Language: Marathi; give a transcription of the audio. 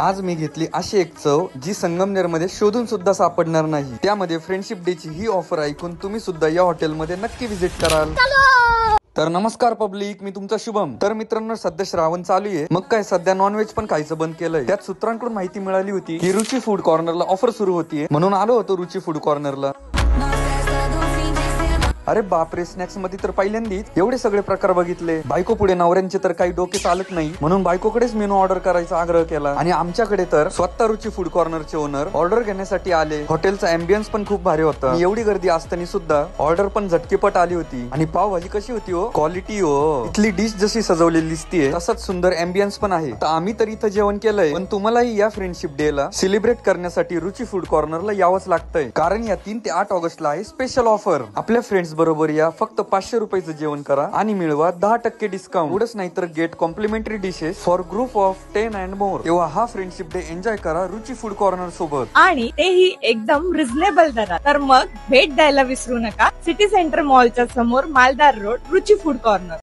आज मी घेतली अशी एक चव जी संगमनेर मध्ये शोधून सुद्धा सापडणार नाही। त्यामध्ये फ्रेंडशिप डे ची ही ऑफर ऐकून तुम्ही सुद्धा या हॉटेलमध्ये नक्की व्हिजिट कराल। तर नमस्कार पब्लिक, मी तुमचा शुभम। तर मित्रांनो, सध्या श्रावण चालू आहे, मग काय सध्या नॉनव्हेज पण खायचं बंद केलंय। त्यात सूत्रांकडून माहिती मिळाली होती की रुची फूड कॉर्नरला ऑफर सुरू होतीये, म्हणून आलो होतो रुची फूड कॉर्नरला। अरे बापरे, स्नॅक्स मध्ये तर पहिल्यांदाच एवढे सगळे प्रकार बघितले। बायको पुढे नवऱ्यांचे तर काही डोके चालत नाही, म्हणून बायकोकडेच मेनू ऑर्डर करायचा आग्रह केला। आणि आमच्याकडे तर स्वतः रुची फूड कॉर्नरचे ओनर ऑर्डर घेण्यासाठी आले। हॉटेलचा अँबियन्स पण खूप भारी होता। एवढी गर्दी असताना सुद्धा ऑर्डर पण झटकेपट आली होती। आणि पावभाजी कशी होती हो, क्वालिटी हो। इथली डिश जशी सजवलेली दिसतीये तसंच सुंदर अँबियन्स पण आहे। तर आम्ही तर इथं जेवण केलंय, पण तुम्हालाही या फ्रेंडशिप डे ला सेलिब्रेट करण्यासाठी रुची फूड कॉर्नरला यावंच लागतंय, कारण या 3 ते 8 ऑगस्टला आहे स्पेशल ऑफर। आपल्या फ्रेंड्स बरोबर या, फक्त 500 रुपयाचं जेवण करा आणि मिळवा 10% डिस्काउंट। एवढंच नाही तर get complimentary dishes for group of 10 and more. तेव्हा हा फ्रेंडशिप डे एन्जॉय करा रुची फूड कॉर्नर सोबत, आणि तेही एकदम रिझनेबल दरात। तर मग भेट द्यायला विसरू नका सिटी सेंटर मॉलच्या समोर, मालदार रोड, रुची फूड कॉर्नर।